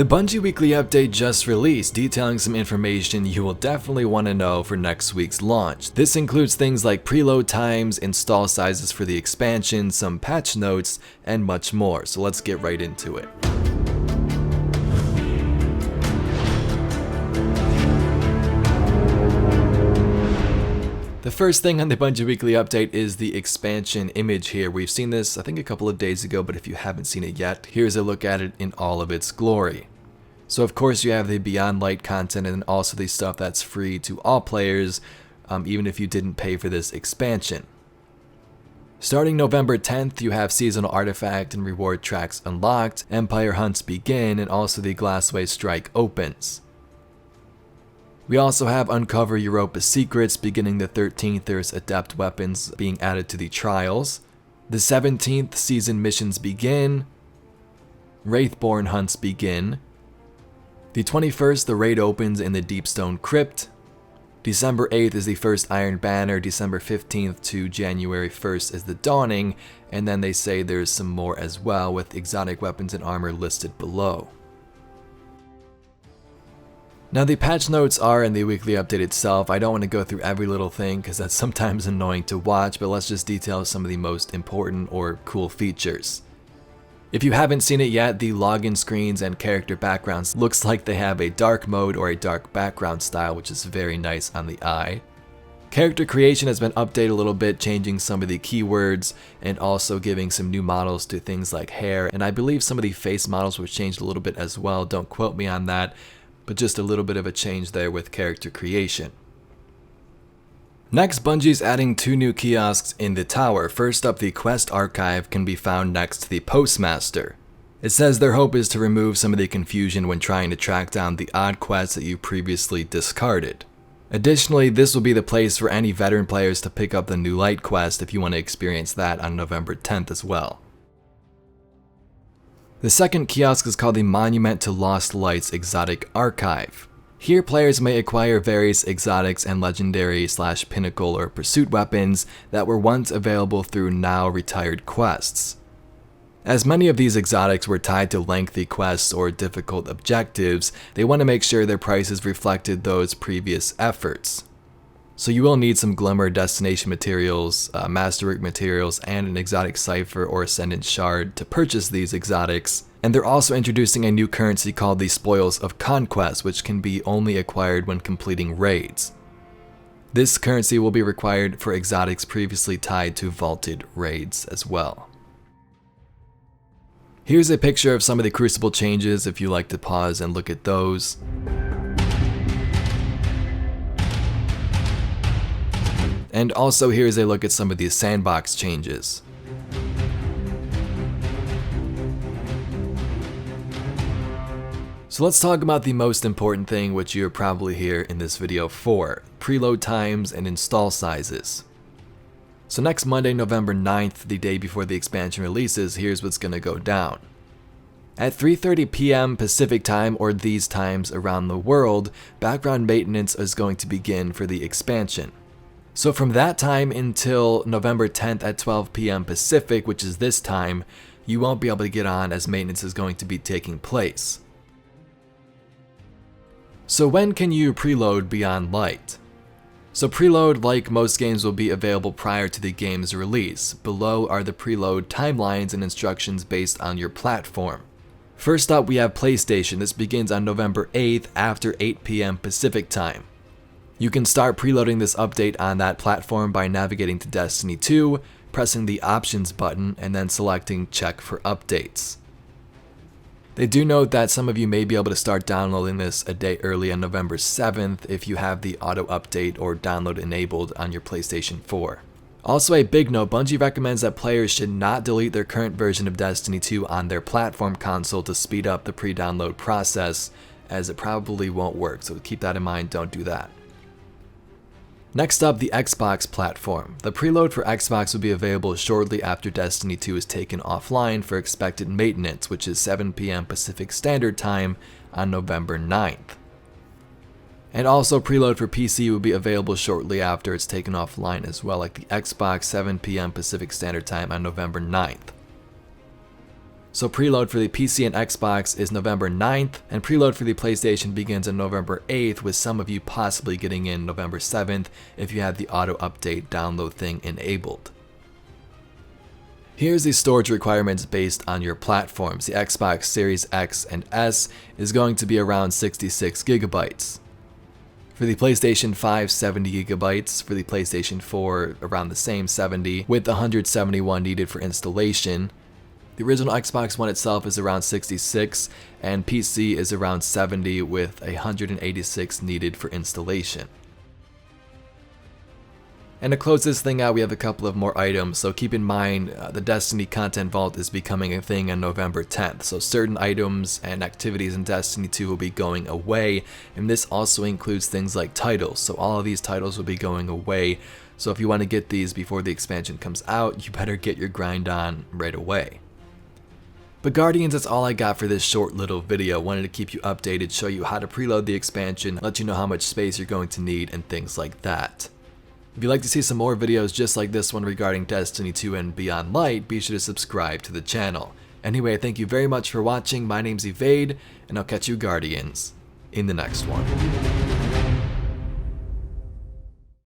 The Bungie Weekly Update just released, detailing some information you will definitely want to know for next week's launch. This includes things like preload times, install sizes for the expansion, some patch notes, and much more. So let's get right into it. The first thing on the Bungie Weekly Update is the expansion image here. We've seen this, I think, a couple of days ago, but if you haven't seen it yet, here's a look at it in all of its glory. So of course you have the Beyond Light content and also the stuff that's free to all players, even if you didn't pay for this expansion. Starting November 10th, you have seasonal artifact and reward tracks unlocked, Empire hunts begin, and also the Glassway Strike opens. We also have Uncover Europa's Secrets. Beginning the 13th, there's Adept weapons being added to the trials. The 17th, season missions begin. Wraithborn hunts begin. The 21st, the raid opens in the Deepstone Crypt. December 8th is the first Iron Banner. December 15th to January 1st is the Dawning. And then they say there's some more as well, with exotic weapons and armor listed below. Now the patch notes are in the weekly update itself. I don't want to go through every little thing because that's sometimes annoying to watch, but let's just detail some of the most important or cool features. If you haven't seen it yet, the login screens and character backgrounds looks like they have a dark mode or a dark background style, which is very nice on the eye. Character creation has been updated a little bit, changing some of the keywords and also giving some new models to things like hair, and I believe some of the face models were changed a little bit as well. Don't quote me on that, but just a little bit of a change there with character creation. Next, Bungie's adding 2 new kiosks in the tower. First up, the quest archive can be found next to the postmaster. It says their hope is to remove some of the confusion when trying to track down the odd quests that you previously discarded. Additionally, this will be the place for any veteran players to pick up the new light quest if you want to experience that on November 10th as well. The second kiosk is called the Monument to Lost Lights Exotic Archive. Here players may acquire various exotics and legendary / pinnacle or pursuit weapons that were once available through now retired quests. As many of these exotics were tied to lengthy quests or difficult objectives, they want to make sure their prices reflected those previous efforts. So you will need some Glimmer destination materials, Masterwork materials, and an exotic cipher or Ascendant shard to purchase these exotics. And they're also introducing a new currency called the Spoils of Conquest, which can be only acquired when completing raids. This currency will be required for exotics previously tied to vaulted raids as well. Here's a picture of some of the Crucible changes if you like to pause and look at those. And also here's a look at some of these sandbox changes. So let's talk about the most important thing, which you're probably here in this video for: preload times and install sizes. So next Monday, November 9th, the day before the expansion releases, here's what's going to go down. At 3:30 p.m. Pacific time, or these times around the world, background maintenance is going to begin for the expansion. So from that time until November 10th at 12 p.m. Pacific, which is this time, you won't be able to get on as maintenance is going to be taking place. So when can you preload Beyond Light? So preload, like most games, will be available prior to the game's release. Below are the preload timelines and instructions based on your platform. First up, we have PlayStation. This begins on November 8th after 8 p.m. Pacific time. You can start preloading this update on that platform by navigating to Destiny 2, pressing the Options button, and then selecting Check for Updates. They do note that some of you may be able to start downloading this a day early on November 7th if you have the auto update or download enabled on your PlayStation 4. Also, a big note, Bungie recommends that players should not delete their current version of Destiny 2 on their platform console to speed up the pre-download process, as it probably won't work, so keep that in mind, don't do that. Next up, the Xbox platform. The preload for Xbox will be available shortly after Destiny 2 is taken offline for expected maintenance, which is 7 p.m. Pacific Standard Time on November 9th. And also preload for PC will be available shortly after it's taken offline as well, like the Xbox, 7 p.m. Pacific Standard Time on November 9th. So preload for the PC and Xbox is November 9th, and preload for the PlayStation begins on November 8th, with some of you possibly getting in November 7th if you have the auto update download thing enabled. Here's the storage requirements based on your platforms. The Xbox Series X and S is going to be around 66 gigabytes. For the PlayStation 5, 70 gigabytes. For the PlayStation 4, around the same 70, with 171 needed for installation. The original Xbox One itself is around 66, and PC is around 70 with 186 needed for installation. And to close this thing out, we have a couple of more items, so keep in mind the Destiny Content Vault is becoming a thing on November 10th, so certain items and activities in Destiny 2 will be going away, and this also includes things like titles, so all of these titles will be going away, so if you want to get these before the expansion comes out, you better get your grind on right away. But Guardians, that's all I got for this short little video. Wanted to keep you updated, show you how to preload the expansion, let you know how much space you're going to need, and things like that. If you'd like to see some more videos just like this one regarding Destiny 2 and Beyond Light, be sure to subscribe to the channel. Anyway, thank you very much for watching. My name's Evade, and I'll catch you Guardians in the next one.